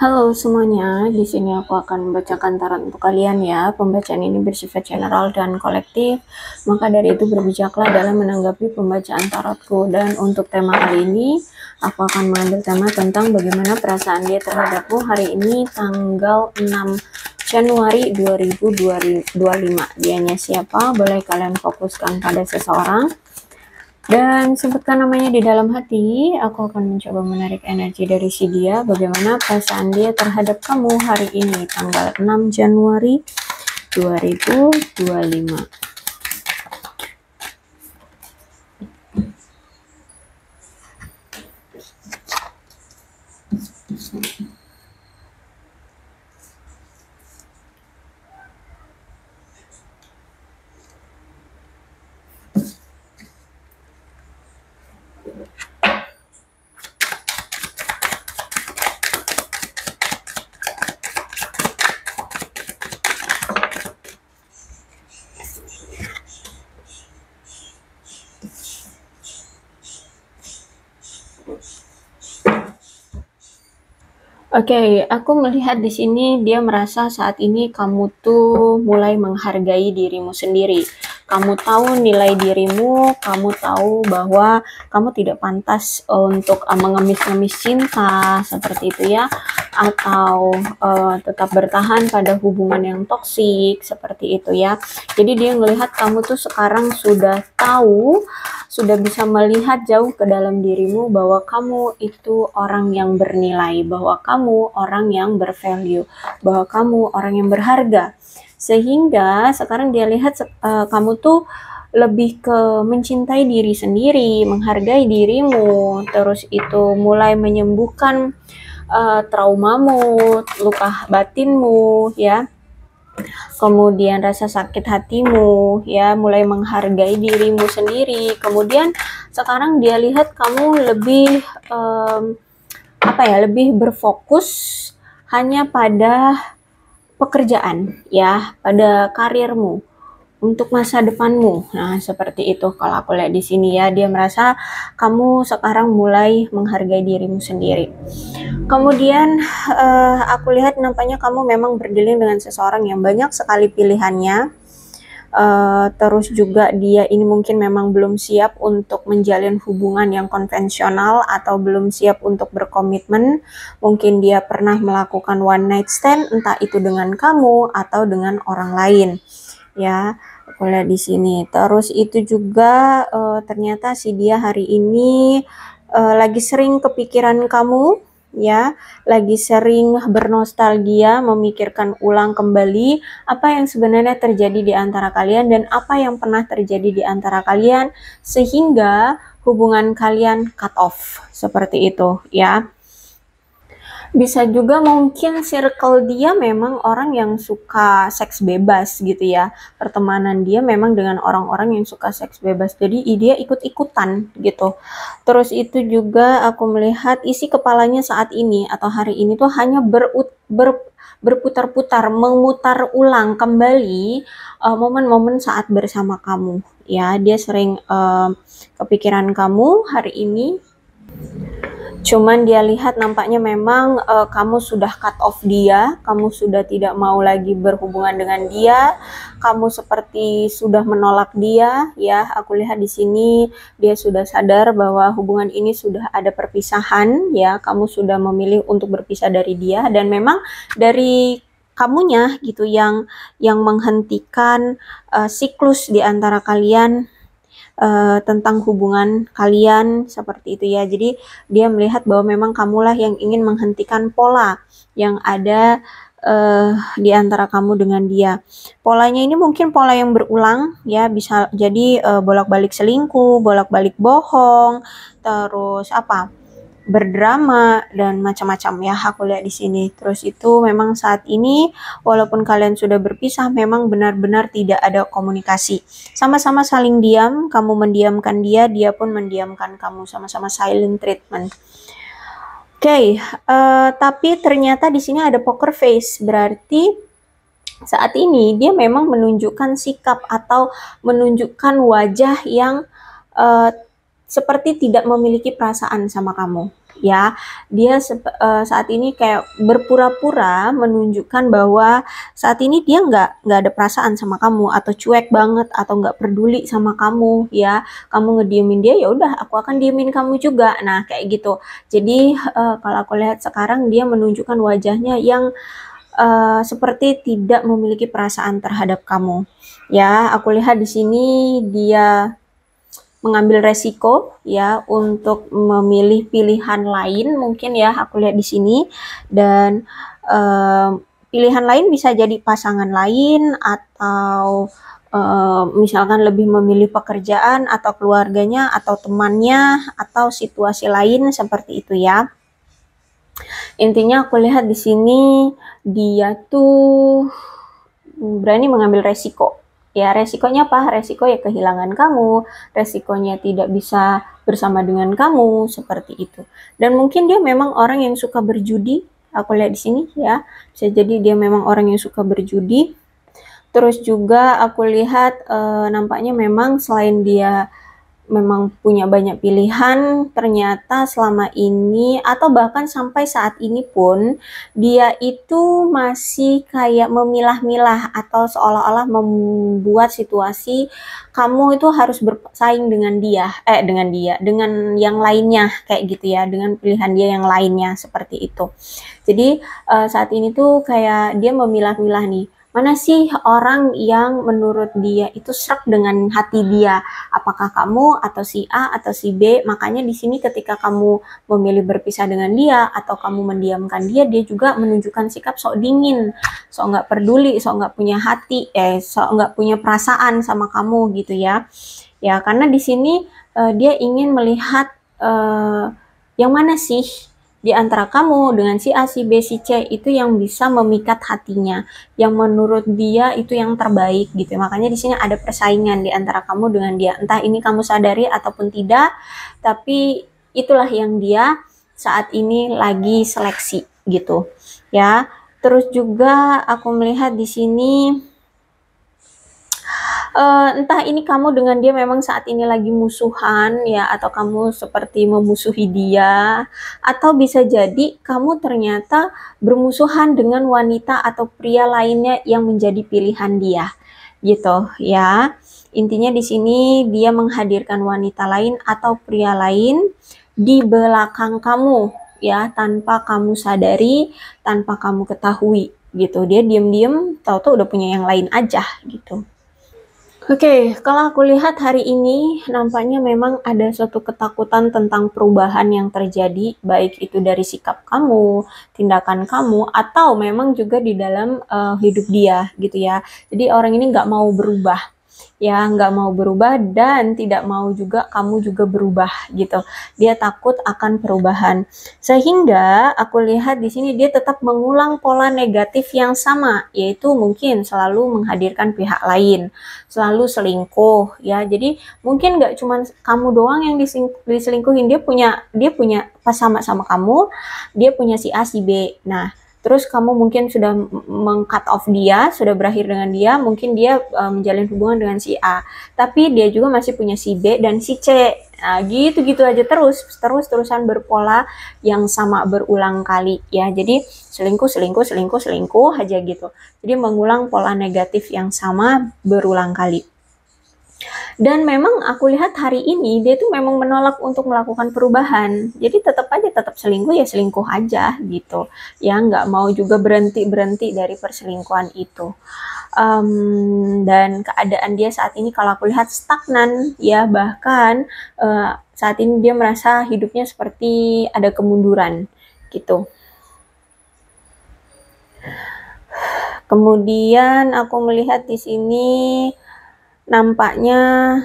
Halo semuanya, di sini aku akan membacakan tarot untuk kalian ya. Pembacaan ini bersifat general dan kolektif, maka dari itu berbijaklah dalam menanggapi pembacaan tarotku. Dan untuk tema kali ini, aku akan mengambil tema tentang bagaimana perasaan dia terhadapmu hari ini tanggal 6 Januari 2025. Dianya siapa? Boleh kalian fokuskan pada seseorang dan sebutkan namanya di dalam hati. Aku akan mencoba menarik energi dari si dia. Bagaimana perasaan dia terhadap kamu hari ini tanggal 6 Januari 2025. Oke, aku melihat di sini dia merasa saat ini kamu tuh mulai menghargai dirimu sendiri. Kamu tahu nilai dirimu, kamu tahu bahwa kamu tidak pantas untuk mengemis-ngemis cinta seperti itu ya, atau tetap bertahan pada hubungan yang toksik seperti itu ya. Jadi dia melihat kamu tuh sekarang sudah tahu, sudah bisa melihat jauh ke dalam dirimu bahwa kamu itu orang yang bernilai, bahwa kamu orang yang bervalue, bahwa kamu orang yang berharga. Sehingga sekarang dia lihat kamu tuh lebih ke mencintai diri sendiri, menghargai dirimu, terus itu mulai menyembuhkan traumamu, luka batinmu ya. Kemudian rasa sakit hatimu ya, mulai menghargai dirimu sendiri. Kemudian sekarang dia lihat kamu lebih lebih berfokus hanya pada pekerjaan ya, pada karirmu, untuk masa depanmu. Nah, seperti itu kalau aku lihat di sini ya, dia merasa kamu sekarang mulai menghargai dirimu sendiri. Kemudian aku lihat nampaknya kamu memang berdealing dengan seseorang yang banyak sekali pilihannya. Terus juga dia ini mungkin memang belum siap untuk menjalin hubungan yang konvensional atau belum siap untuk berkomitmen. Mungkin dia pernah melakukan one night stand, entah itu dengan kamu atau dengan orang lain ya. Aku lihat di sini. Terus itu juga ternyata si dia hari ini lagi sering kepikiran kamu ya, lagi sering bernostalgia, memikirkan ulang kembali apa yang sebenarnya terjadi di antara kalian dan apa yang pernah terjadi di antara kalian sehingga hubungan kalian cut off seperti itu ya. Bisa juga mungkin circle dia memang orang yang suka seks bebas gitu ya. Pertemanan dia memang dengan orang-orang yang suka seks bebas. Jadi dia ikut-ikutan gitu. Terus itu juga aku melihat isi kepalanya saat ini atau hari ini tuh hanya berputar-putar, memutar ulang kembali momen-momen saat bersama kamu. Ya, dia sering kepikiran kamu hari ini. Cuman dia lihat nampaknya memang kamu sudah cut off dia, kamu sudah tidak mau lagi berhubungan dengan dia, kamu seperti sudah menolak dia ya. Aku lihat di sini dia sudah sadar bahwa hubungan ini sudah ada perpisahan ya, kamu sudah memilih untuk berpisah dari dia dan memang dari kamunya gitu yang menghentikan siklus di antara kalian. Tentang hubungan kalian seperti itu ya. Jadi dia melihat bahwa memang kamulah yang ingin menghentikan pola yang ada di antara kamu dengan dia. Polanya ini mungkin pola yang berulang ya, bisa jadi bolak-balik selingkuh, bolak-balik bohong, terus berdrama dan macam-macam ya, aku lihat di sini. Terus itu memang saat ini walaupun kalian sudah berpisah memang benar-benar tidak ada komunikasi. Sama-sama saling diam, kamu mendiamkan dia, dia pun mendiamkan kamu, sama-sama silent treatment. Oke, tapi ternyata di sini ada poker face, berarti saat ini dia memang menunjukkan sikap atau menunjukkan wajah yang seperti tidak memiliki perasaan sama kamu. Ya, dia saat ini kayak berpura-pura menunjukkan bahwa saat ini dia nggak ada perasaan sama kamu, atau cuek banget, atau nggak peduli sama kamu. Ya, kamu ngediemin dia, ya udah aku akan diemin kamu juga. Nah, kayak gitu. Jadi kalau aku lihat sekarang dia menunjukkan wajahnya yang seperti tidak memiliki perasaan terhadap kamu. Ya, aku lihat di sini dia mengambil resiko ya untuk memilih pilihan lain, mungkin ya aku lihat di sini. Dan pilihan lain bisa jadi pasangan lain, atau misalkan lebih memilih pekerjaan atau keluarganya atau temannya atau situasi lain seperti itu ya. Intinya aku lihat di sini dia tuh berani mengambil resiko. Ya, resikonya apa? Resiko ya kehilangan kamu, resikonya tidak bisa bersama dengan kamu, seperti itu. Dan mungkin dia memang orang yang suka berjudi, aku lihat di sini ya. Bisa jadi dia memang orang yang suka berjudi. Terus juga aku lihat nampaknya memang selain dia memang punya banyak pilihan, ternyata selama ini atau bahkan sampai saat ini pun dia itu masih kayak memilah-milah, atau seolah-olah membuat situasi kamu itu harus bersaing dengan dengan yang lainnya, kayak gitu ya, dengan pilihan dia yang lainnya, seperti itu. Jadi saat ini tuh kayak dia memilah-milah nih, mana sih orang yang menurut dia itu srek dengan hati dia, apakah kamu atau si A atau si B. Makanya di sini ketika kamu memilih berpisah dengan dia atau kamu mendiamkan dia, dia juga menunjukkan sikap sok dingin, sok nggak peduli, sok nggak punya hati, sok nggak punya perasaan sama kamu gitu ya. Ya, karena di sini dia ingin melihat yang mana sih di antara kamu dengan si A, si B, si C itu yang bisa memikat hatinya, yang menurut dia itu yang terbaik gitu. Makanya di sini ada persaingan di antara kamu dengan dia. Entah ini kamu sadari ataupun tidak, tapi itulah yang dia saat ini lagi seleksi gitu. Ya. Terus juga aku melihat di sini entah ini kamu dengan dia memang saat ini lagi musuhan ya, atau kamu seperti memusuhi dia, atau bisa jadi kamu ternyata bermusuhan dengan wanita atau pria lainnya yang menjadi pilihan dia gitu ya. Intinya di sini dia menghadirkan wanita lain atau pria lain di belakang kamu ya, tanpa kamu sadari, tanpa kamu ketahui gitu. Dia diam-diam tahu-tahu udah punya yang lain aja gitu. Oke, kalau aku lihat hari ini nampaknya memang ada suatu ketakutan tentang perubahan yang terjadi, baik itu dari sikap kamu, tindakan kamu, atau memang juga di dalam hidup dia gitu ya. Jadi orang ini nggak mau berubah. Ya, nggak mau berubah dan tidak mau juga kamu juga berubah gitu. Dia takut akan perubahan. Sehingga aku lihat di sini dia tetap mengulang pola negatif yang sama, yaitu mungkin selalu menghadirkan pihak lain, selalu selingkuh ya. Jadi mungkin nggak cuma kamu doang yang diselingkuhin, dia punya pas sama kamu, dia punya si A si B. Nah, terus kamu mungkin sudah meng-cut off dia, sudah berakhir dengan dia, mungkin dia menjalin hubungan dengan si A, tapi dia juga masih punya si B dan si C. Nah, gitu-gitu aja terus-terusan berpola yang sama berulang kali ya. Jadi selingkuh aja gitu. Jadi mengulang pola negatif yang sama berulang kali. Dan memang aku lihat hari ini dia tuh memang menolak untuk melakukan perubahan. Jadi tetap selingkuh ya selingkuh aja gitu. Ya nggak mau juga berhenti dari perselingkuhan itu. Dan keadaan dia saat ini kalau aku lihat stagnan ya, bahkan saat ini dia merasa hidupnya seperti ada kemunduran gitu. Kemudian aku melihat di sini nampaknya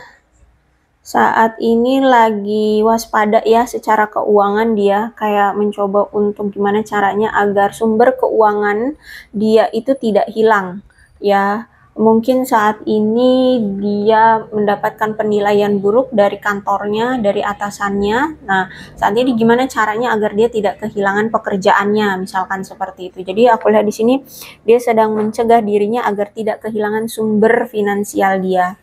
saat ini lagi waspada ya secara keuangan. Dia kayak mencoba untuk gimana caranya agar sumber keuangan dia itu tidak hilang ya. Mungkin saat ini dia mendapatkan penilaian buruk dari kantornya, dari atasannya. Nah, saat ini gimana caranya agar dia tidak kehilangan pekerjaannya, misalkan seperti itu. Jadi aku lihat di sini dia sedang mencegah dirinya agar tidak kehilangan sumber finansial dia.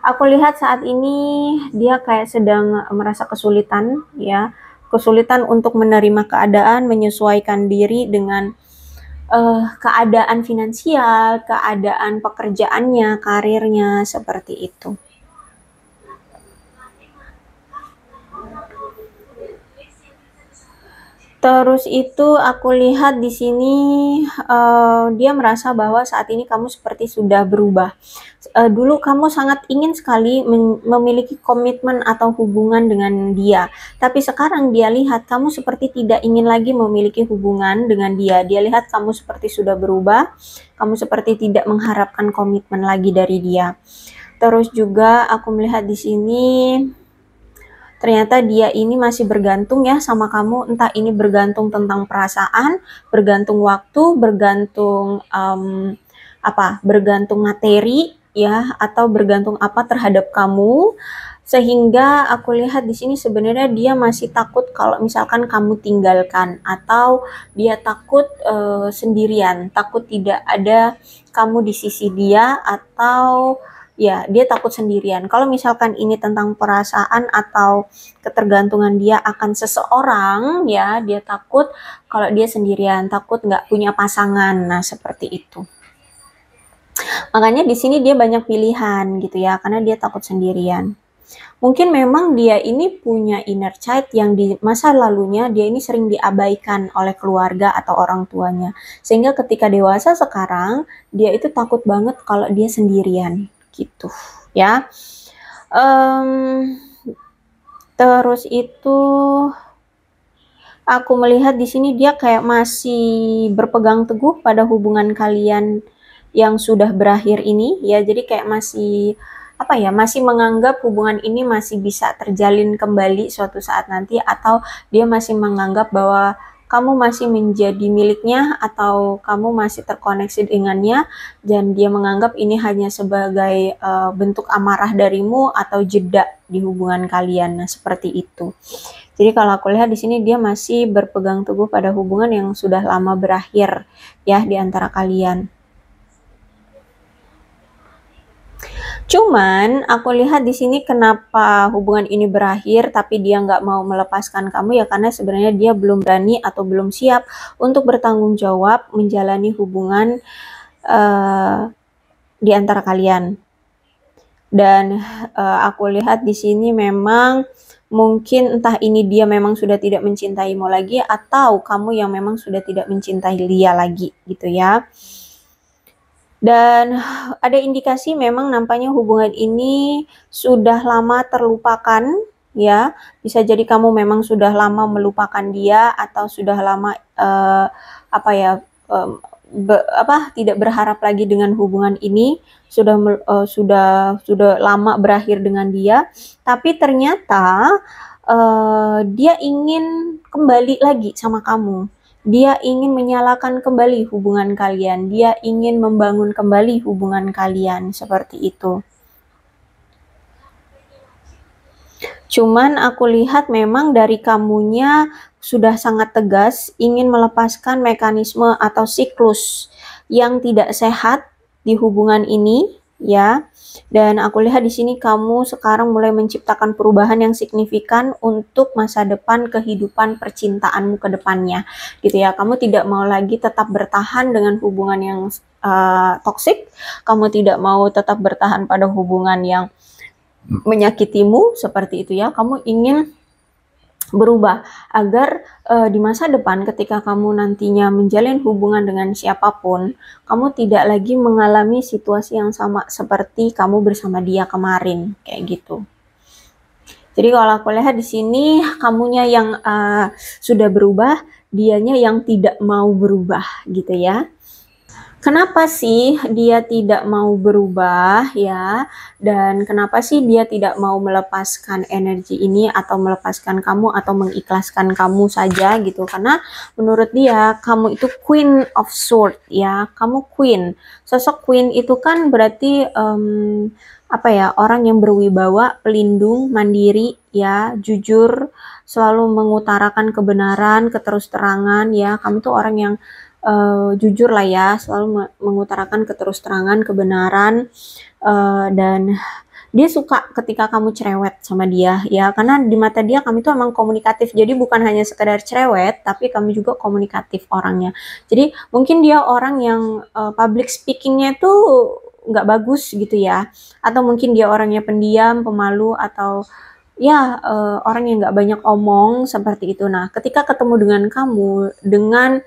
Aku lihat saat ini dia kayak sedang merasa kesulitan ya, kesulitan untuk menerima keadaan, menyesuaikan diri dengan keadaan finansial, keadaan pekerjaannya, karirnya, seperti itu. Terus itu aku lihat di sini dia merasa bahwa saat ini kamu seperti sudah berubah. Dulu kamu sangat ingin sekali memiliki komitmen atau hubungan dengan dia, tapi sekarang dia lihat kamu seperti tidak ingin lagi memiliki hubungan dengan dia. Dia lihat kamu seperti sudah berubah, kamu seperti tidak mengharapkan komitmen lagi dari dia. Terus juga aku melihat di sini ternyata dia ini masih bergantung ya sama kamu, entah ini bergantung tentang perasaan, bergantung waktu, bergantung bergantung materi ya, atau bergantung apa terhadap kamu, sehingga aku lihat di sini sebenarnya dia masih takut kalau misalkan kamu tinggalkan, atau dia takut sendirian, takut tidak ada kamu di sisi dia, atau ya dia takut sendirian. Kalau misalkan ini tentang perasaan atau ketergantungan dia akan seseorang, ya dia takut kalau dia sendirian, takut nggak punya pasangan. Nah seperti itu. Makanya di sini dia banyak pilihan gitu ya, karena dia takut sendirian. Mungkin memang dia ini punya inner child yang di masa lalunya dia ini sering diabaikan oleh keluarga atau orang tuanya. Sehingga ketika dewasa sekarang, dia itu takut banget kalau dia sendirian gitu ya. Terus itu aku melihat di sini dia kayak masih berpegang teguh pada hubungan kalian yang sudah berakhir ini ya. Jadi kayak masih masih menganggap hubungan ini masih bisa terjalin kembali suatu saat nanti, atau dia masih menganggap bahwa kamu masih menjadi miliknya atau kamu masih terkoneksi dengannya, dan dia menganggap ini hanya sebagai bentuk amarah darimu atau jeda di hubungan kalian. Nah, seperti itu. Jadi kalau aku lihat di sini dia masih berpegang teguh pada hubungan yang sudah lama berakhir ya di antara kalian. Cuman aku lihat di sini kenapa hubungan ini berakhir tapi dia nggak mau melepaskan kamu ya, karena sebenarnya dia belum berani atau belum siap untuk bertanggung jawab menjalani hubungan di antara kalian. Dan aku lihat di sini memang mungkin entah ini dia memang sudah tidak mencintaimu lagi, atau kamu yang memang sudah tidak mencintai dia lagi gitu ya. Dan ada indikasi memang nampaknya hubungan ini sudah lama terlupakan ya. Bisa jadi kamu memang sudah lama melupakan dia, atau sudah lama tidak berharap lagi dengan hubungan ini, sudah lama berakhir dengan dia. Tapi ternyata dia ingin kembali lagi sama kamu. Dia ingin menyalakan kembali hubungan kalian. Dia ingin membangun kembali hubungan kalian, seperti itu. Cuman aku lihat memang dari kamunya sudah sangat tegas ingin melepaskan mekanisme atau siklus yang tidak sehat di hubungan ini ya. Dan aku lihat di sini kamu sekarang mulai menciptakan perubahan yang signifikan untuk masa depan kehidupan percintaanmu ke depannya gitu ya. Kamu tidak mau lagi tetap bertahan dengan hubungan yang toksik, kamu tidak mau tetap bertahan pada hubungan yang menyakitimu seperti itu ya. Kamu ingin berubah agar di masa depan ketika kamu nantinya menjalin hubungan dengan siapapun, kamu tidak lagi mengalami situasi yang sama seperti kamu bersama dia kemarin, kayak gitu. Jadi kalau aku lihat di sini kamunya yang sudah berubah, dianya yang tidak mau berubah gitu ya. Kenapa sih dia tidak mau berubah ya? Dan kenapa sih dia tidak mau melepaskan energi ini atau melepaskan kamu atau mengikhlaskan kamu saja gitu? Karena menurut dia kamu itu Queen of Swords ya. Kamu Queen. Sosok Queen itu kan berarti orang yang berwibawa, pelindung, mandiri ya, jujur, selalu mengutarakan kebenaran, keterus-terangan ya. Kamu tuh orang yang jujur lah ya, selalu mengutarakan keterus-terangan, kebenaran, dan Dia suka ketika kamu cerewet sama dia ya, karena di mata dia kamu itu emang komunikatif. Jadi bukan hanya sekedar cerewet, tapi kamu juga komunikatif orangnya. Jadi mungkin dia orang yang public speakingnya itu nggak bagus gitu ya, atau mungkin dia orangnya pendiam, pemalu, atau ya orang yang nggak banyak omong seperti itu. Nah, ketika ketemu dengan kamu, dengan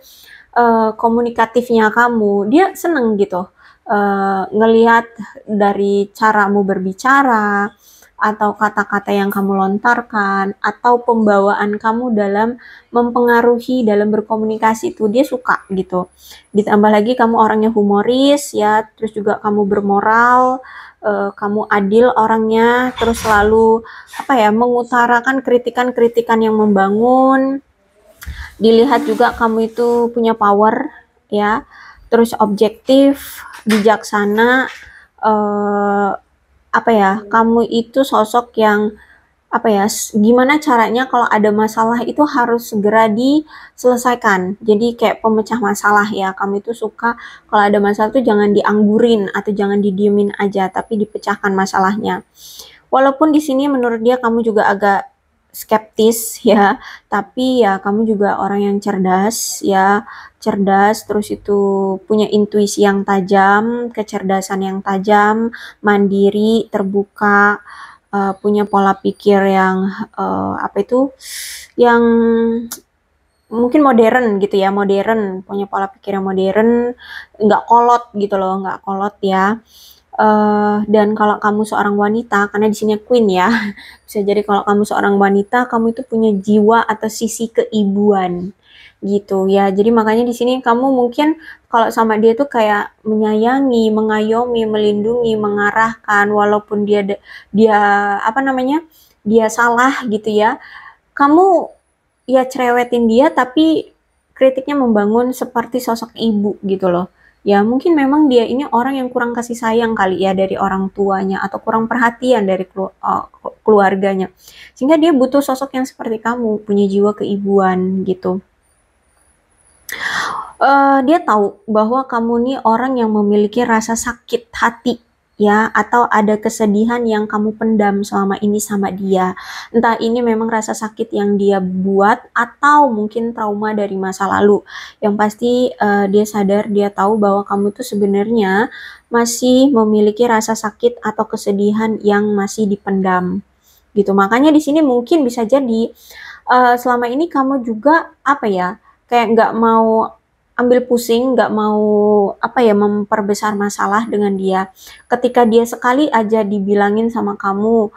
komunikatifnya kamu, dia seneng gitu ngelihat dari caramu berbicara, atau kata-kata yang kamu lontarkan, atau pembawaan kamu dalam mempengaruhi dalam berkomunikasi itu dia suka gitu. Ditambah lagi kamu orangnya humoris ya, terus juga kamu bermoral, kamu adil orangnya, terus selalu apa ya, mengutarakan kritikan-kritikan yang membangun. Dilihat juga kamu itu punya power ya, terus objektif, bijaksana, apa ya, kamu itu sosok yang apa ya, gimana caranya kalau ada masalah itu harus segera diselesaikan. Jadi kayak pemecah masalah ya. Kamu itu suka kalau ada masalah itu jangan dianggurin atau jangan didiemin aja, tapi dipecahkan masalahnya. Walaupun di sini menurut dia kamu juga agak skeptis ya, tapi ya kamu juga orang yang cerdas ya, cerdas, terus itu punya intuisi yang tajam, kecerdasan yang tajam, mandiri, terbuka, punya pola pikir yang apa itu, yang mungkin modern gitu ya, modern, punya pola pikir yang modern, nggak kolot gitu loh, nggak kolot ya. Dan kalau kamu seorang wanita, karena di sini queen ya, bisa jadi kalau kamu seorang wanita, kamu itu punya jiwa atau sisi keibuan gitu ya. Jadi makanya di sini kamu mungkin kalau sama dia tuh kayak menyayangi, mengayomi, melindungi, mengarahkan, walaupun dia apa namanya, dia salah gitu ya. Kamu ya cerewetin dia, tapi kritiknya membangun seperti sosok ibu gitu loh. Ya mungkin memang dia ini orang yang kurang kasih sayang kali ya dari orang tuanya, atau kurang perhatian dari keluarganya. Sehingga dia butuh sosok yang seperti kamu, punya jiwa keibuan gitu. Dia tahu bahwa kamu nih orang yang memiliki rasa sakit hati ya, atau ada kesedihan yang kamu pendam selama ini sama dia. Entah ini memang rasa sakit yang dia buat atau mungkin trauma dari masa lalu. Yang pasti dia sadar, dia tahu bahwa kamu tuh sebenarnya masih memiliki rasa sakit atau kesedihan yang masih dipendam gitu. Makanya di sini mungkin bisa jadi selama ini kamu juga apa ya, kayak nggak mau ambil pusing, nggak mau apa ya, memperbesar masalah dengan dia. Ketika dia sekali aja dibilangin sama kamu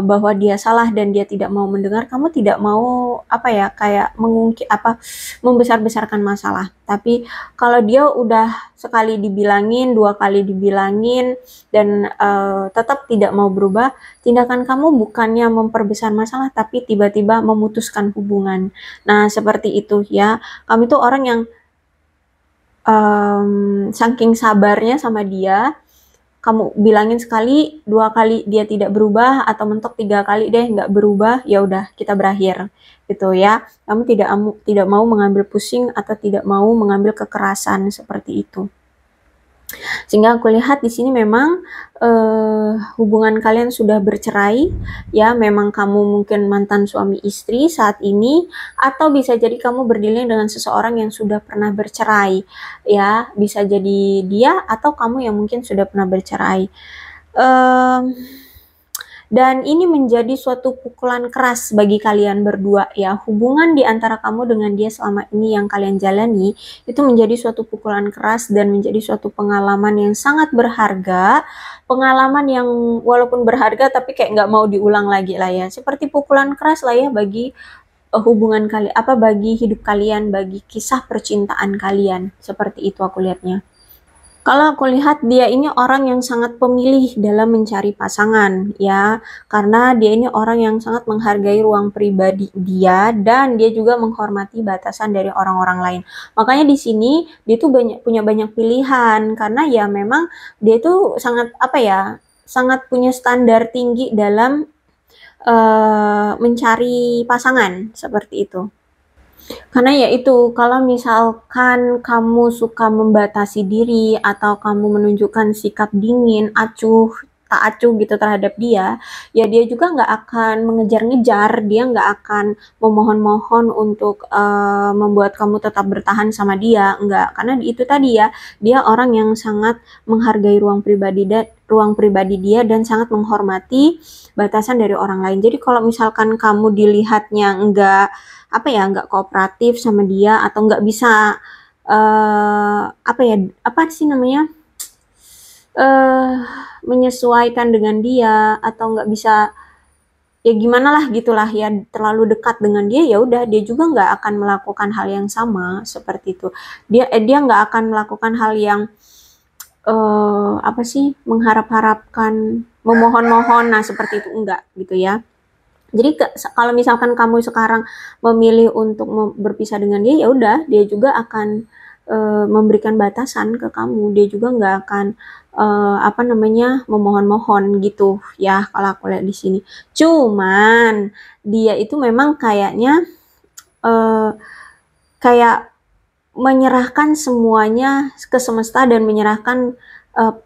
bahwa dia salah dan dia tidak mau mendengar, kamu tidak mau apa ya, kayak mengungkit apa, membesar-besarkan masalah. Tapi kalau dia udah sekali dibilangin, dua kali dibilangin, dan tetap tidak mau berubah, tindakan kamu bukannya memperbesar masalah, tapi tiba-tiba memutuskan hubungan. Nah, seperti itu ya. Kamu itu orang yang saking sabarnya sama dia, kamu bilangin sekali, dua kali dia tidak berubah, atau mentok 3 kali deh nggak berubah, ya udah kita berakhir gitu ya. Kamu tidak mau mengambil pusing atau tidak mau mengambil kekerasan seperti itu. Sehingga aku lihat di sini memang hubungan kalian sudah bercerai ya, memang kamu mungkin mantan suami istri saat ini, atau bisa jadi kamu berdialog dengan seseorang yang sudah pernah bercerai ya, bisa jadi dia atau kamu yang mungkin sudah pernah bercerai. Dan ini menjadi suatu pukulan keras bagi kalian berdua ya. Hubungan di antara kamu dengan dia selama ini yang kalian jalani itu menjadi suatu pukulan keras dan menjadi suatu pengalaman yang sangat berharga. Pengalaman yang walaupun berharga tapi kayak nggak mau diulang lagi lah ya. Seperti pukulan keras lah ya bagi hubungan kalian, apa, bagi hidup kalian, bagi kisah percintaan kalian. Seperti itu aku lihatnya. Kalau aku lihat dia ini orang yang sangat pemilih dalam mencari pasangan ya, karena dia ini orang yang sangat menghargai ruang pribadi dia, dan dia juga menghormati batasan dari orang-orang lain. Makanya di sini dia tuh punya banyak pilihan, karena ya memang dia tuh sangat apa ya, sangat punya standar tinggi dalam mencari pasangan seperti itu. Karena ya itu, kalau misalkan kamu suka membatasi diri atau kamu menunjukkan sikap dingin, acuh, tak acuh gitu terhadap dia, ya dia juga nggak akan mengejar-ngejar, dia nggak akan memohon-mohon untuk membuat kamu tetap bertahan sama dia, enggak. Karena itu tadi ya, dia orang yang sangat menghargai ruang pribadi dia dan sangat menghormati batasan dari orang lain. Jadi kalau misalkan kamu dilihatnya enggak apa ya, enggak kooperatif sama dia atau enggak bisa apa ya, apa sih namanya, eh menyesuaikan dengan dia atau nggak bisa, ya gimana lah gitulah ya, terlalu dekat dengan dia, ya udah dia juga nggak akan melakukan hal yang sama seperti itu. Dia nggak akan melakukan hal yang apa sih, mengharap-harapkan, memohon-mohon, nah seperti itu enggak gitu ya. Jadi kalau misalkan kamu sekarang memilih untuk berpisah dengan dia, ya udah dia juga akan memberikan batasan ke kamu. Dia juga nggak akan apa namanya, memohon-mohon gitu ya kalau aku lihat di sini. Cuman dia itu memang kayaknya eh, kayak menyerahkan semuanya ke semesta dan menyerahkan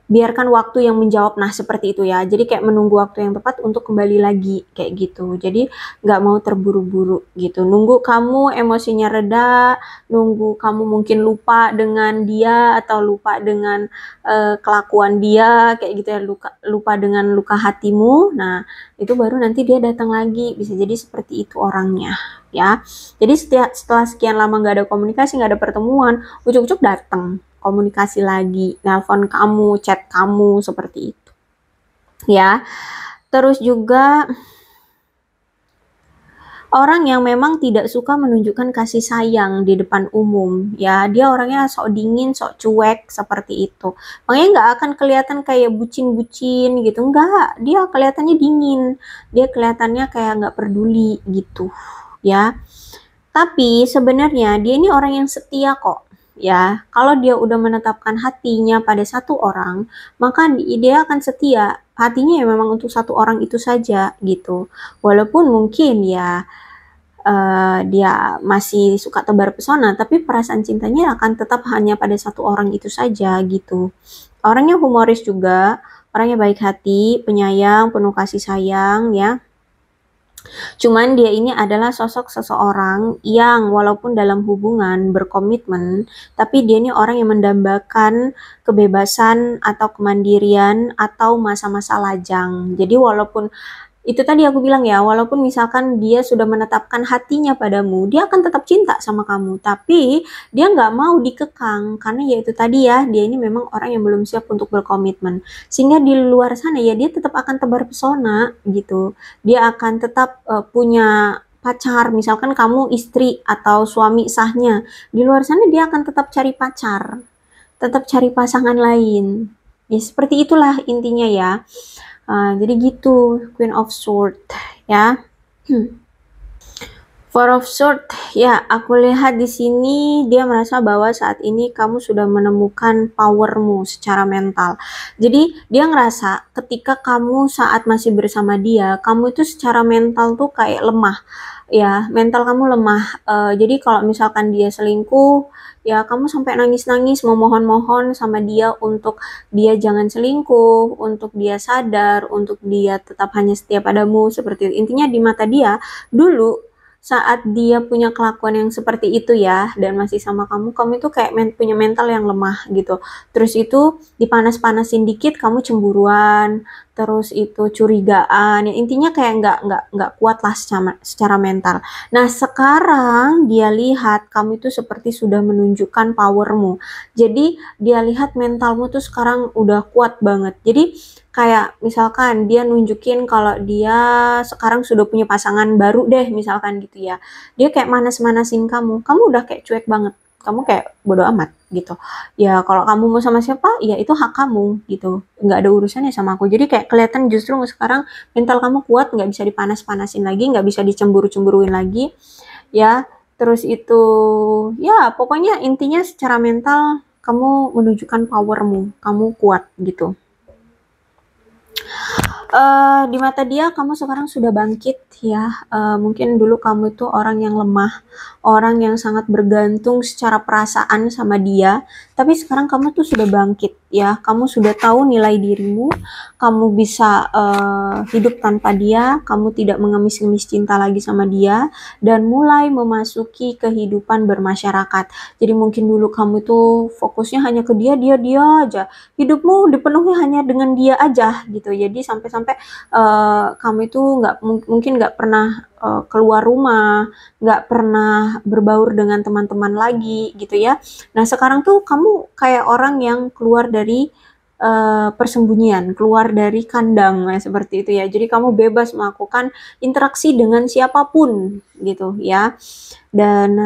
biarkan waktu yang menjawab. Nah, seperti itu ya. Jadi kayak menunggu waktu yang tepat untuk kembali lagi kayak gitu. Jadi nggak mau terburu-buru gitu. Nunggu kamu emosinya reda, nunggu kamu mungkin lupa dengan dia atau lupa dengan kelakuan dia kayak gitu ya, lupa dengan luka hatimu. Nah, itu baru nanti dia datang lagi. Bisa jadi seperti itu orangnya ya. Jadi setelah sekian lama nggak ada komunikasi, nggak ada pertemuan, ujuk-ujuk datang, komunikasi lagi, nelpon kamu, chat kamu, seperti itu ya. Terus juga orang yang memang tidak suka menunjukkan kasih sayang di depan umum ya, dia orangnya sok dingin, sok cuek seperti itu. Makanya nggak akan kelihatan kayak bucin-bucin gitu, enggak, dia kelihatannya dingin, dia kelihatannya kayak nggak peduli gitu ya. Tapi sebenarnya dia ini orang yang setia kok ya. Kalau dia udah menetapkan hatinya pada satu orang, maka dia akan setia. Hatinya ya memang untuk satu orang itu saja gitu. Walaupun mungkin ya dia masih suka tebar pesona, tapi perasaan cintanya akan tetap hanya pada satu orang itu saja gitu. Orangnya humoris juga, orangnya baik hati, penyayang, penuh kasih sayang ya. Cuman dia ini adalah sosok seseorang yang walaupun dalam hubungan berkomitmen, tapi dia ini orang yang mendambakan kebebasan atau kemandirian atau masa-masa lajang. Jadi walaupun itu tadi aku bilang ya, walaupun misalkan dia sudah menetapkan hatinya padamu, dia akan tetap cinta sama kamu, tapi dia nggak mau dikekang, karena ya itu tadi ya, dia ini memang orang yang belum siap untuk berkomitmen, sehingga di luar sana ya dia tetap akan tebar pesona gitu, dia akan tetap punya pacar, misalkan kamu istri atau suami sahnya, di luar sana dia akan tetap cari pacar, tetap cari pasangan lain, ya seperti itulah intinya ya. Jadi gitu, Queen of Sword ya. Four of Sword, ya aku lihat di sini dia merasa bahwa saat ini kamu sudah menemukan powermu secara mental. Jadi dia ngerasa ketika kamu saat masih bersama dia, kamu itu secara mental tuh kayak lemah. Ya, mental kamu lemah. Jadi kalau misalkan dia selingkuh, ya kamu sampai nangis-nangis memohon-mohon sama dia untuk dia jangan selingkuh, untuk dia sadar, untuk dia tetap hanya setia padamu seperti itu. Intinya di mata dia dulu saat dia punya kelakuan yang seperti itu ya dan masih sama kamu, kamu itu kayak punya mental yang lemah gitu. Terus itu dipanas-panasin dikit kamu cemburuan, terus itu curigaan, ya intinya kayak nggak kuat lah secara mental. Nah sekarang dia lihat kamu itu seperti sudah menunjukkan powermu, jadi dia lihat mentalmu tuh sekarang udah kuat banget. Jadi kayak misalkan dia nunjukin kalau dia sekarang sudah punya pasangan baru deh misalkan gitu ya, dia kayak manas-manasin kamu udah kayak cuek banget, kamu kayak bodo amat gitu ya, kalau kamu mau sama siapa ya itu hak kamu gitu, nggak ada urusannya sama aku. Jadi kayak kelihatan justru sekarang mental kamu kuat, nggak bisa dipanas-panasin lagi, nggak bisa dicemburu-cemburuin lagi ya. Terus itu ya pokoknya intinya secara mental kamu menunjukkan powermu, kamu kuat gitu. Di mata dia kamu sekarang sudah bangkit ya. Mungkin dulu kamu itu orang yang lemah, orang yang sangat bergantung secara perasaan sama dia, Tapi sekarang kamu tuh sudah bangkit ya, kamu sudah tahu nilai dirimu, kamu bisa hidup tanpa dia, kamu tidak mengemis-ngemis cinta lagi sama dia, dan mulai memasuki kehidupan bermasyarakat. Jadi mungkin dulu kamu tuh fokusnya hanya ke dia aja, hidupmu dipenuhi hanya dengan dia aja gitu. Jadi sampai-sampai kamu itu mungkin nggak pernah keluar rumah, nggak pernah berbaur dengan teman-teman lagi gitu ya. Nah, sekarang tuh kamu kayak orang yang keluar dari persembunyian, keluar dari kandang, nah, seperti itu ya. Jadi kamu bebas melakukan interaksi dengan siapapun gitu ya. Dan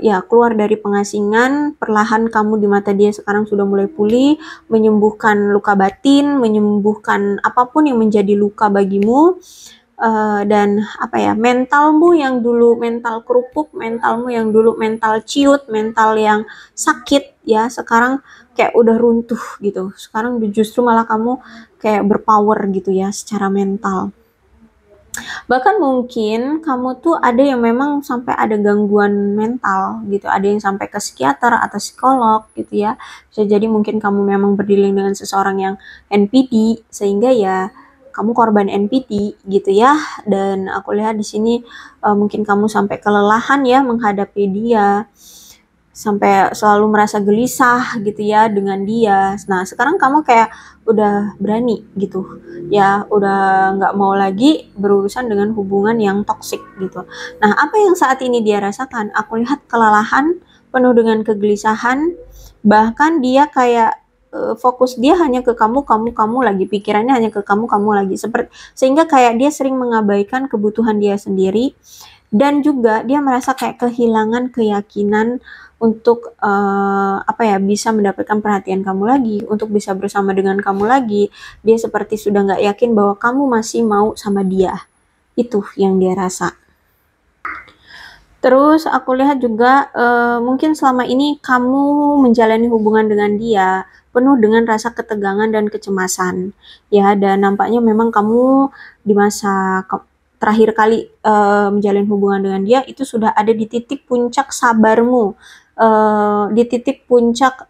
ya keluar dari pengasingan, perlahan kamu di mata dia sekarang sudah mulai pulih, menyembuhkan luka batin, menyembuhkan apapun yang menjadi luka bagimu. Dan apa ya, mentalmu yang dulu mental kerupuk, mentalmu yang dulu mental ciut, mental yang sakit ya, sekarang kayak udah runtuh gitu. Sekarang justru malah kamu kayak berpower gitu ya secara mental. Bahkan mungkin kamu tuh ada yang memang sampai ada gangguan mental gitu, ada yang sampai ke psikiater atau psikolog gitu ya. Bisa jadi mungkin kamu memang berdealing dengan seseorang yang NPD, sehingga ya kamu korban NPD gitu ya. Dan aku lihat di sini mungkin kamu sampai kelelahan ya menghadapi dia, sampai selalu merasa gelisah gitu ya dengan dia. Nah, sekarang kamu kayak udah berani gitu ya, udah nggak mau lagi berurusan dengan hubungan yang toksik gitu. Nah, apa yang saat ini dia rasakan? Aku lihat kelelahan, penuh dengan kegelisahan, bahkan dia kayak fokus dia hanya ke kamu lagi, pikirannya hanya ke kamu lagi, seperti sehingga kayak dia sering mengabaikan kebutuhan dia sendiri, dan juga dia merasa kayak kehilangan keyakinan untuk apa ya, bisa mendapatkan perhatian kamu lagi, untuk bisa bersama dengan kamu lagi. Dia seperti sudah nggak yakin bahwa kamu masih mau sama dia. Itu yang dia rasa. Terus aku lihat juga mungkin selama ini kamu menjalani hubungan dengan dia penuh dengan rasa ketegangan dan kecemasan ya, dan nampaknya memang kamu di masa terakhir kali menjalin hubungan dengan dia itu sudah ada di titik puncak sabarmu, di titik puncak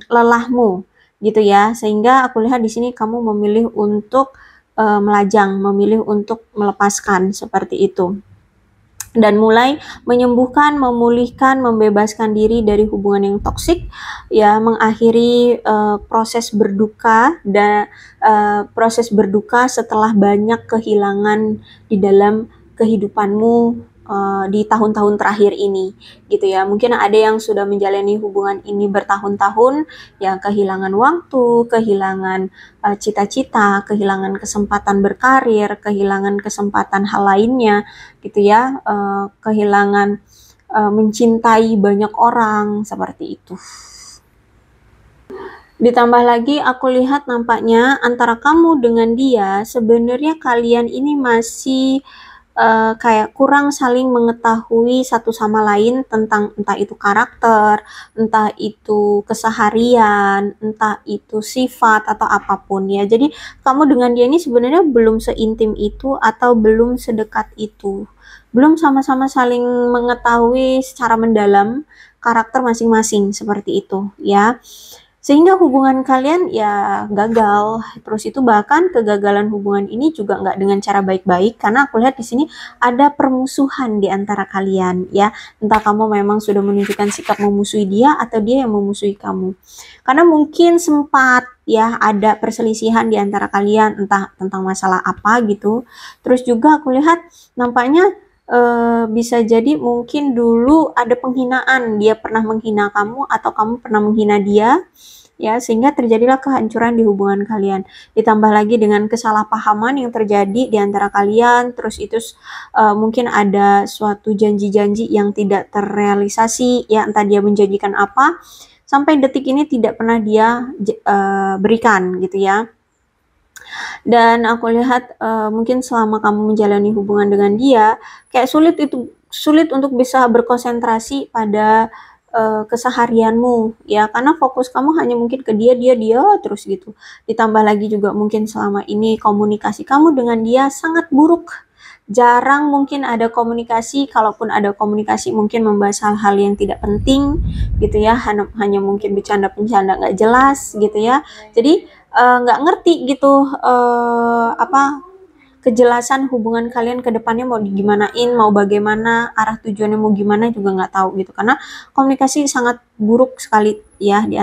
lelahmu gitu ya, sehingga aku lihat di sini kamu memilih untuk melajang, memilih untuk melepaskan seperti itu, dan mulai menyembuhkan, memulihkan, membebaskan diri dari hubungan yang toksik ya, mengakhiri proses berduka dan proses berduka setelah banyak kehilangan di dalam kehidupanmu di tahun-tahun terakhir ini gitu ya. Mungkin ada yang sudah menjalani hubungan ini bertahun-tahun ya, kehilangan waktu, kehilangan cita-cita, kehilangan kesempatan berkarir, kehilangan kesempatan hal lainnya gitu ya, kehilangan mencintai banyak orang seperti itu. Ditambah lagi aku lihat nampaknya antara kamu dengan dia sebenarnya kalian ini masih kayak kurang saling mengetahui satu sama lain tentang entah itu karakter, entah itu keseharian, entah itu sifat atau apapun ya. Jadi kamu dengan dia ini sebenarnya belum seintim itu atau belum sedekat itu. Belum sama-sama saling mengetahui secara mendalam karakter masing-masing seperti itu ya. Sehingga hubungan kalian ya gagal. Terus itu bahkan kegagalan hubungan ini juga nggak dengan cara baik-baik, karena aku lihat di sini ada permusuhan di antara kalian ya. Entah kamu memang sudah menunjukkan sikap memusuhi dia atau dia yang memusuhi kamu. Karena mungkin sempat ya ada perselisihan di antara kalian, entah tentang masalah apa gitu. Terus juga aku lihat nampaknya bisa jadi mungkin dulu ada penghinaan, dia pernah menghina kamu atau kamu pernah menghina dia ya, sehingga terjadilah kehancuran di hubungan kalian. Ditambah lagi dengan kesalahpahaman yang terjadi di antara kalian, terus itu mungkin ada suatu janji-janji yang tidak terrealisasi ya, entah dia menjanjikan apa sampai detik ini tidak pernah dia berikan gitu ya. Dan aku lihat mungkin selama kamu menjalani hubungan dengan dia kayak sulit untuk bisa berkonsentrasi pada keseharianmu ya, karena fokus kamu hanya mungkin ke dia terus gitu. Ditambah lagi juga mungkin selama ini komunikasi kamu dengan dia sangat buruk jarang mungkin ada komunikasi, kalaupun ada komunikasi mungkin membahas hal-hal yang tidak penting gitu ya, hanya mungkin bercanda-bercanda nggak jelas gitu ya. Jadi nggak ngerti gitu apa kejelasan hubungan kalian ke depannya mau digimanain, mau bagaimana, arah tujuannya mau gimana juga nggak tahu gitu. Karena komunikasi sangat buruk sekali ya di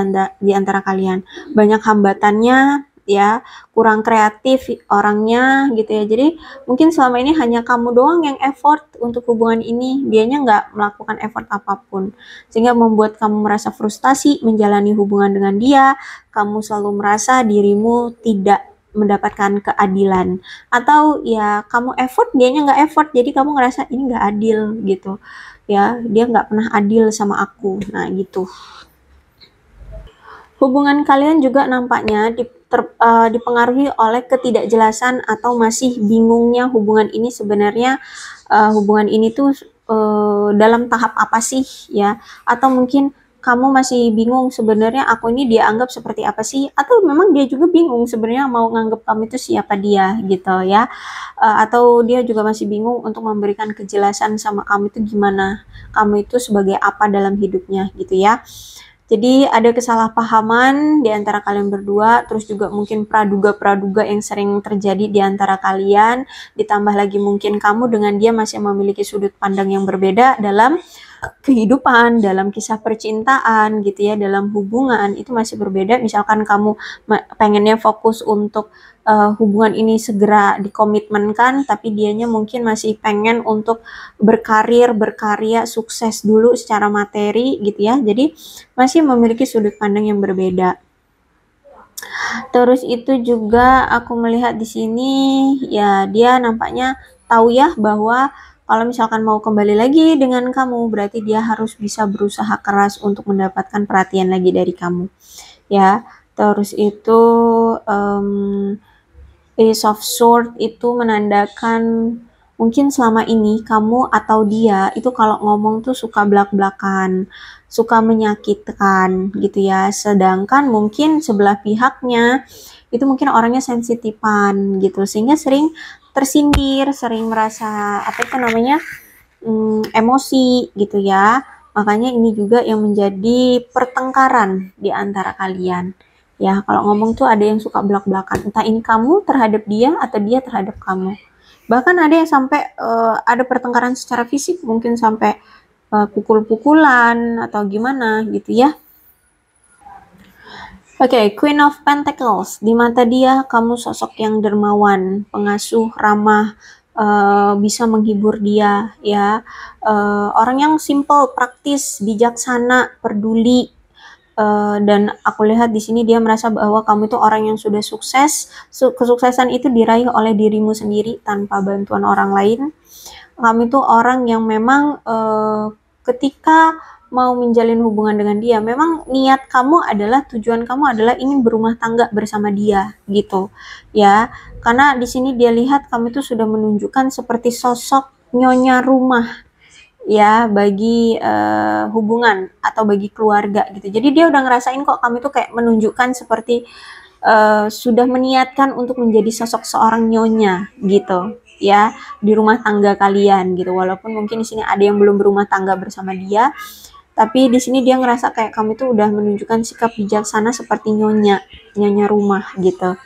antara kalian. Banyak hambatannya ya, kurang kreatif orangnya gitu ya. Jadi mungkin selama ini hanya kamu doang yang effort untuk hubungan ini, dianya nggak melakukan effort apapun. Sehingga membuat kamu merasa frustasi menjalani hubungan dengan dia, kamu selalu merasa dirimu tidak mendapatkan keadilan, atau ya kamu effort dianya nggak effort, jadi kamu ngerasa ini nggak adil gitu ya, dia nggak pernah adil sama aku. Nah gitu. Hubungan kalian juga nampaknya dipengaruhi oleh ketidakjelasan atau masih bingungnya hubungan ini sebenarnya, hubungan ini tuh dalam tahap apa sih ya, atau mungkin kamu masih bingung sebenarnya aku ini dia anggap seperti apa sih, atau memang dia juga bingung sebenarnya mau nganggap kamu itu siapa dia gitu ya. Atau dia juga masih bingung untuk memberikan kejelasan sama kamu itu gimana, kamu itu sebagai apa dalam hidupnya gitu ya. Jadi ada kesalahpahaman di antara kalian berdua, terus juga mungkin praduga-praduga yang sering terjadi di antara kalian, ditambah lagi mungkin kamu dengan dia masih memiliki sudut pandang yang berbeda dalam kehidupan, dalam kisah percintaan gitu ya, dalam hubungan itu masih berbeda. Misalkan kamu pengennya fokus untuk hubungan ini segera dikomitmenkan, tapi dianya mungkin masih pengen untuk berkarir, berkarya, sukses dulu secara materi gitu ya. Jadi masih memiliki sudut pandang yang berbeda. Terus itu juga aku melihat di sini ya, dia nampaknya tahu ya bahwa kalau misalkan mau kembali lagi dengan kamu, berarti dia harus bisa berusaha keras untuk mendapatkan perhatian lagi dari kamu ya. Terus itu Ace of Swords itu menandakan mungkin selama ini kamu atau dia itu kalau ngomong tuh suka belak-belakan, suka menyakitkan gitu ya. Sedangkan mungkin sebelah pihaknya itu mungkin orangnya sensitifan gitu, sehingga sering tersindir, sering merasa apa itu namanya emosi gitu ya. Makanya ini juga yang menjadi pertengkaran di antara kalian. Ya, kalau ngomong tuh ada yang suka belak-belakan. Entah ini kamu terhadap dia atau dia terhadap kamu. Bahkan ada yang sampai ada pertengkaran secara fisik, mungkin sampai pukul-pukulan atau gimana gitu ya. Oke, Queen of Pentacles. Di mata dia, kamu sosok yang dermawan, pengasuh, ramah, bisa menghibur dia, ya. Orang yang simple, praktis, bijaksana, peduli. Dan aku lihat di sini dia merasa bahwa kamu itu orang yang sudah sukses. Kesuksesan itu diraih oleh dirimu sendiri tanpa bantuan orang lain. Kamu itu orang yang memang ketika mau menjalin hubungan dengan dia, memang niat kamu adalah, tujuan kamu adalah ingin berumah tangga bersama dia gitu ya. Karena di sini dia lihat kamu itu sudah menunjukkan seperti sosok nyonya rumah ya bagi hubungan atau bagi keluarga gitu. Jadi dia udah ngerasain kok kamu tuh kayak menunjukkan seperti sudah meniatkan untuk menjadi sosok seorang nyonya gitu ya di rumah tangga kalian gitu. Walaupun mungkin di sini ada yang belum berumah tangga bersama dia, tapi di sini dia ngerasa kayak kamu tuh udah menunjukkan sikap bijaksana seperti nyonya rumah gitu.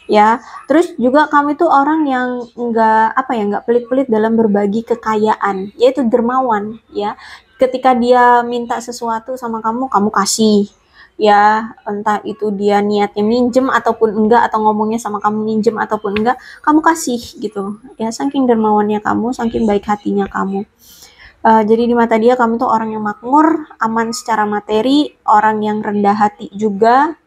Ya, terus juga kamu itu orang yang nggak pelit-pelit dalam berbagi kekayaan, yaitu dermawan ya. Ketika dia minta sesuatu sama kamu, kamu kasih ya, entah itu dia niatnya minjem ataupun enggak, atau ngomongnya sama kamu minjem ataupun enggak, kamu kasih gitu ya. Saking dermawannya kamu, saking baik hatinya kamu. Jadi di mata dia kamu tuh orang yang makmur, aman secara materi, orang yang rendah hati juga.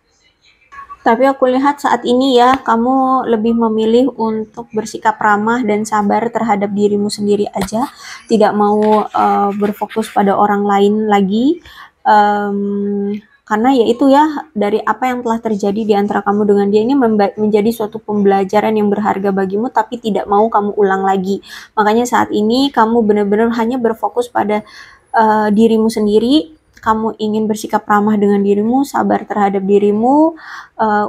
Tapi aku lihat saat ini ya, kamu lebih memilih untuk bersikap ramah dan sabar terhadap dirimu sendiri aja, tidak mau berfokus pada orang lain lagi. Karena ya itu ya, dari apa yang telah terjadi di antara kamu dengan dia ini menjadi suatu pembelajaran yang berharga bagimu, tapi tidak mau kamu ulang lagi. Makanya saat ini kamu benar-benar hanya berfokus pada dirimu sendiri. kamu ingin bersikap ramah dengan dirimu, sabar terhadap dirimu,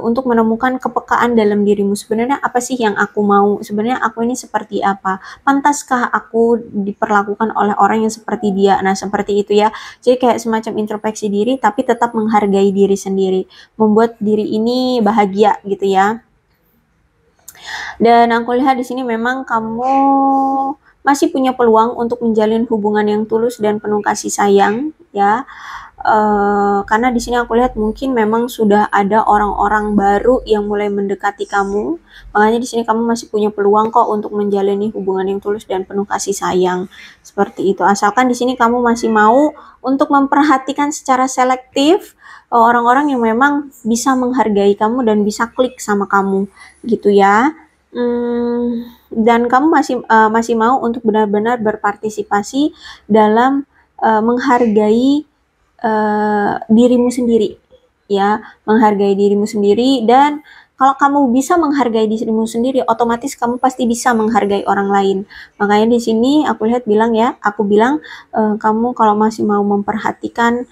untuk menemukan kepekaan dalam dirimu. Sebenarnya apa sih yang aku mau? Sebenarnya aku ini seperti apa? Pantaskah aku diperlakukan oleh orang yang seperti dia? Nah, seperti itu ya. Jadi kayak semacam introspeksi diri, tapi tetap menghargai diri sendiri. Membuat diri ini bahagia gitu ya. Dan aku lihat di sini memang kamu masih punya peluang untuk menjalin hubungan yang tulus dan penuh kasih sayang ya. Karena di sini aku lihat mungkin memang sudah ada orang-orang baru yang mulai mendekati kamu. Makanya di sini kamu masih punya peluang kok untuk menjalani hubungan yang tulus dan penuh kasih sayang. Seperti itu. Asalkan di sini kamu masih mau untuk memperhatikan secara selektif orang-orang yang memang bisa menghargai kamu dan bisa klik sama kamu gitu ya. Dan kamu masih mau untuk benar-benar berpartisipasi dalam menghargai dirimu sendiri ya, menghargai dirimu sendiri. Dan kalau kamu bisa menghargai dirimu sendiri, otomatis kamu pasti bisa menghargai orang lain. Makanya di sini aku bilang kamu kalau masih mau memperhatikan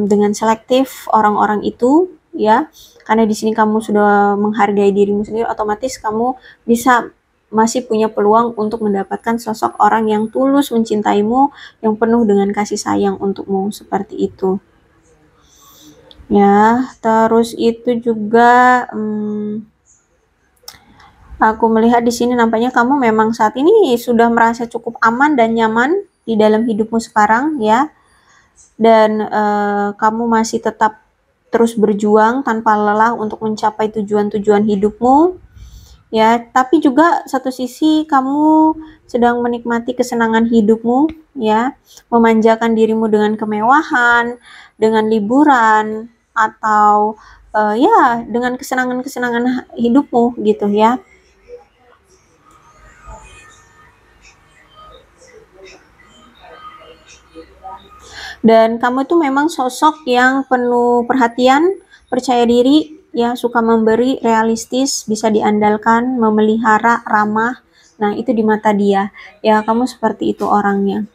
dengan selektif orang-orang itu ya, karena di sini kamu sudah menghargai dirimu sendiri, otomatis kamu bisa masih punya peluang untuk mendapatkan sosok orang yang tulus mencintaimu, yang penuh dengan kasih sayang untukmu, seperti itu. Ya, terus itu juga aku melihat di sini nampaknya kamu memang saat ini sudah merasa cukup aman dan nyaman di dalam hidupmu sekarang ya. Dan kamu masih tetap terus berjuang tanpa lelah untuk mencapai tujuan-tujuan hidupmu ya. Tapi juga satu sisi kamu sedang menikmati kesenangan hidupmu ya, memanjakan dirimu dengan kemewahan, dengan liburan, atau ya dengan kesenangan-kesenangan hidupmu gitu ya. Dan kamu tuh memang sosok yang penuh perhatian, percaya diri, ya, suka memberi, realistis, bisa diandalkan, memelihara, ramah. Nah, itu di mata dia. Ya, kamu seperti itu orangnya.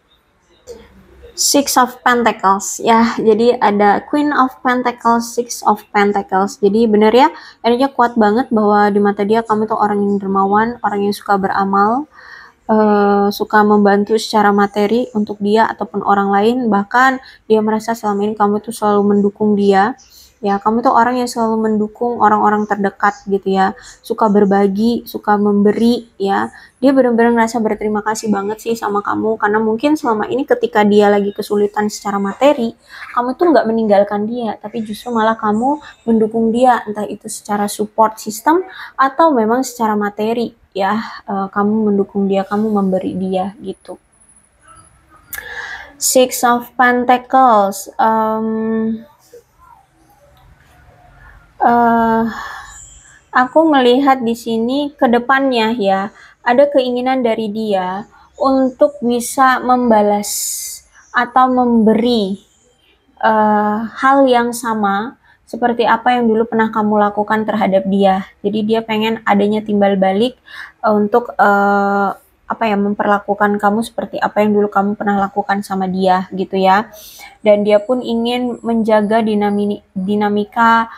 Six of Pentacles, ya. Jadi ada Queen of Pentacles, Six of Pentacles. Jadi bener ya, energinya kuat banget bahwa di mata dia kamu tuh orang yang dermawan, orang yang suka beramal, suka membantu secara materi untuk dia ataupun orang lain. Bahkan dia merasa selama ini kamu tuh selalu mendukung dia ya. Kamu tuh orang yang selalu mendukung orang-orang terdekat gitu ya, suka berbagi, suka memberi ya. Dia benar-benar merasa berterima kasih banget sih sama kamu, karena mungkin selama ini ketika dia lagi kesulitan secara materi, kamu tuh nggak meninggalkan dia, tapi justru malah kamu mendukung dia, entah itu secara support system atau memang secara materi ya. Kamu mendukung dia, kamu memberi dia gitu. Six of Pentacles, aku melihat di sini ke depannya ya, ada keinginan dari dia untuk bisa membalas atau memberi hal yang sama seperti apa yang dulu pernah kamu lakukan terhadap dia. Jadi dia pengen adanya timbal balik untuk memperlakukan kamu seperti apa yang dulu kamu pernah lakukan sama dia gitu ya. Dan dia pun ingin menjaga dinamika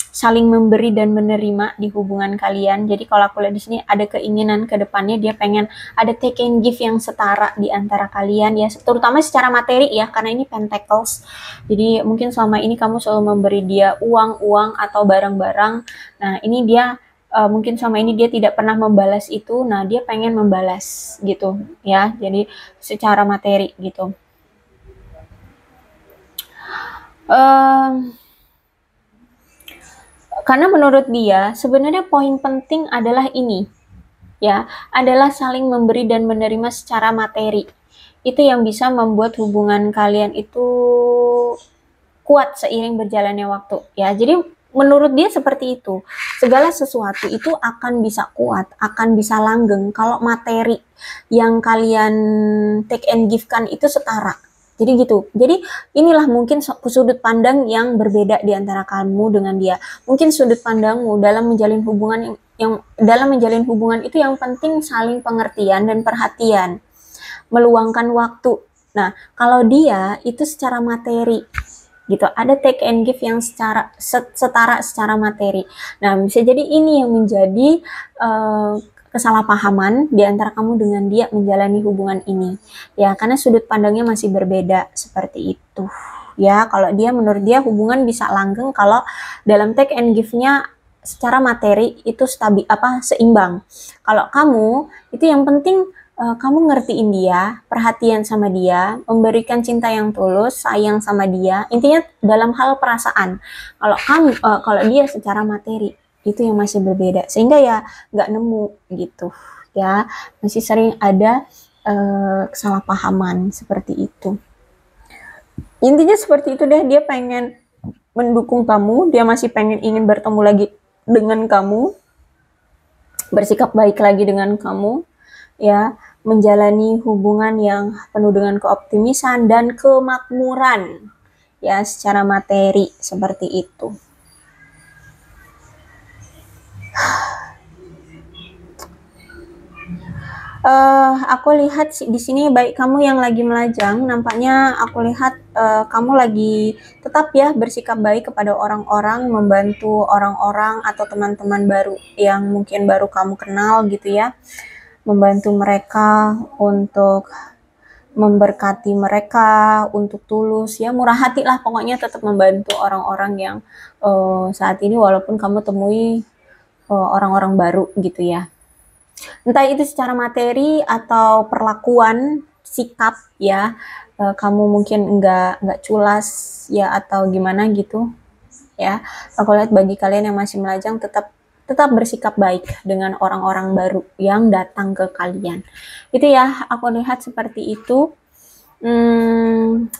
saling memberi dan menerima di hubungan kalian. Jadi kalau aku lihat di sini ada keinginan ke depannya, dia pengen ada take and give yang setara di antara kalian ya, terutama secara materi ya, karena ini Pentacles. Jadi mungkin selama ini kamu selalu memberi dia uang atau barang-barang. Nah, ini dia mungkin selama ini dia tidak pernah membalas itu. Nah, dia pengen membalas gitu ya. Jadi secara materi gitu. Karena menurut dia sebenarnya poin penting adalah ini ya, adalah saling memberi dan menerima secara materi. Itu yang bisa membuat hubungan kalian itu kuat seiring berjalannya waktu ya. Jadi menurut dia seperti itu, segala sesuatu itu akan bisa kuat, akan bisa langgeng kalau materi yang kalian take and give kan itu setara. Jadi gitu. Jadi inilah mungkin sudut pandang yang berbeda di antara kamu dengan dia. Mungkin sudut pandangmu dalam menjalin hubungan dalam menjalin hubungan itu yang penting saling pengertian dan perhatian. Meluangkan waktu Nah, kalau dia itu secara materi gitu, ada take and give yang setara secara materi. Nah, bisa jadi ini yang menjadi kesalahpahaman di antara kamu dengan dia menjalani hubungan ini. Ya, karena sudut pandangnya masih berbeda seperti itu. Ya, kalau dia menurut dia hubungan bisa langgeng kalau dalam take and give-nya secara materi itu seimbang. Kalau kamu itu yang penting kamu ngertiin dia, perhatian sama dia, memberikan cinta yang tulus, sayang sama dia. Intinya dalam hal perasaan. Kalau dia secara materi itu yang masih berbeda. Sehingga ya nggak nemu gitu, ya masih sering ada kesalahpahaman seperti itu. Intinya seperti itu deh. Dia pengen mendukung kamu, dia masih ingin bertemu lagi dengan kamu, bersikap baik lagi dengan kamu, ya, menjalani hubungan yang penuh dengan keoptimisan dan kemakmuran, ya, secara materi seperti itu. Aku lihat di sini baik kamu yang lagi melajang, nampaknya aku lihat kamu lagi tetap ya bersikap baik kepada orang-orang, membantu orang-orang atau teman-teman baru yang mungkin baru kamu kenal gitu ya, membantu mereka untuk memberkati mereka, untuk tulus ya, murah hati lah pokoknya, tetap membantu orang-orang yang saat ini walaupun kamu temui orang-orang baru gitu ya. Entah itu secara materi atau perlakuan, sikap ya, kamu mungkin nggak culas ya atau gimana gitu ya. Aku lihat bagi kalian yang masih melajang tetap bersikap baik dengan orang-orang baru yang datang ke kalian. Itu ya, aku lihat seperti itu.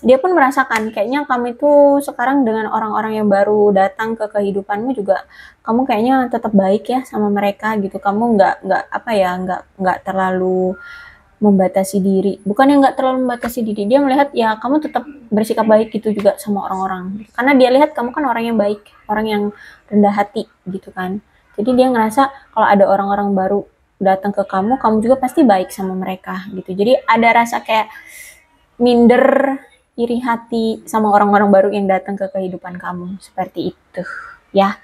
Dia pun merasakan kayaknya kamu itu sekarang dengan orang-orang yang baru datang ke kehidupanmu juga kamu kayaknya tetap baik ya sama mereka gitu. Kamu nggak terlalu membatasi diri. Bukan yang nggak terlalu membatasi diri, dia melihat ya kamu tetap bersikap baik gitu juga sama orang-orang. Karena dia lihat kamu kan orang yang baik, orang yang rendah hati gitu kan. Jadi dia ngerasa kalau ada orang-orang baru datang ke kamu juga pasti baik sama mereka gitu. Jadi ada rasa kayak minder, iri hati sama orang-orang baru yang datang ke kehidupan kamu. Seperti itu, ya.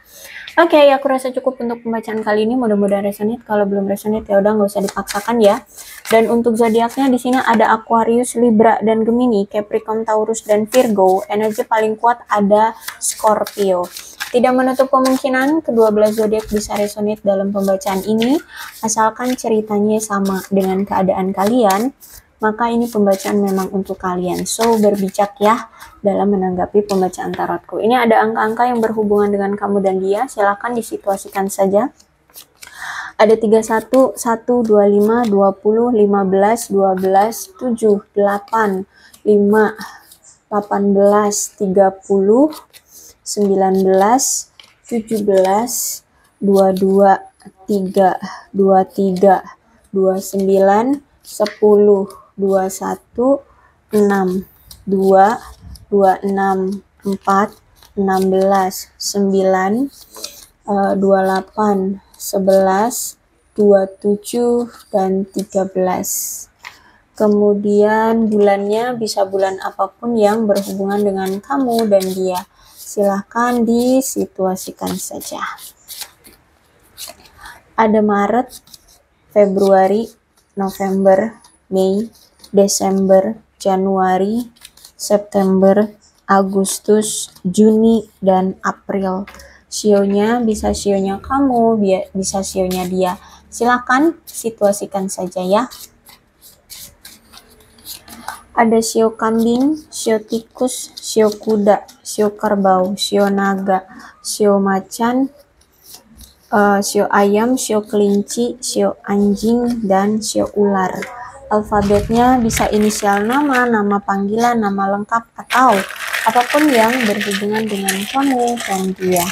Oke, aku rasa cukup untuk pembacaan kali ini. Mudah-mudahan resonate. Kalau belum resonate ya udah nggak usah dipaksakan ya. Dan untuk zodiaknya di sini ada Aquarius, Libra, dan Gemini, Capricorn, Taurus, dan Virgo. Energi paling kuat ada Scorpio. Tidak menutup kemungkinan kedua belas zodiak bisa resonate dalam pembacaan ini, asalkan ceritanya sama dengan keadaan kalian. Maka ini pembacaan memang untuk kalian. So, berbijak ya dalam menanggapi pembacaan tarotku. Ini ada angka-angka yang berhubungan dengan kamu dan dia. Silakan disituasikan saja. Ada 31, 1, 25, 20, 15, 12, 7, 8, 5, 18, 30, 19, 17, 22, 3, 23, 29, 10, 21, 6, 2, 26, 4, 16, 9, 28, 11, 27, dan 13. Kemudian bulannya bisa bulan apapun yang berhubungan dengan kamu dan dia. Silahkan disituasikan saja. Ada Maret, Februari, November, Mei, Desember, Januari, September, Agustus, Juni, dan April. Sionya bisa sionya kamu, bisa sionya dia. Silakan situasikan saja ya. Ada sio kambing, sio tikus, sio kuda, sio kerbau, sio naga, sio macan, sio ayam, sio kelinci, sio anjing, dan sio ular. Alfabetnya bisa inisial nama, nama panggilan, nama lengkap, atau apapun yang berhubungan dengan kamu dan dia.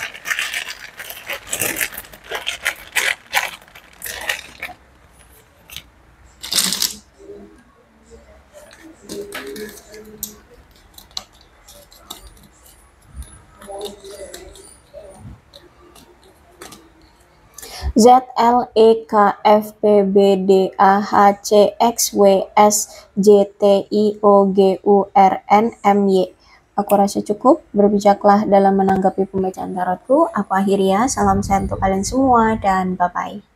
Z L E K F P B D A H C X W S J T I O G U R N M Y. Aku rasa cukup, berbijaklah dalam menanggapi pembacaan tarotku. Aku akhiri ya, salam sehat untuk kalian semua dan bye-bye.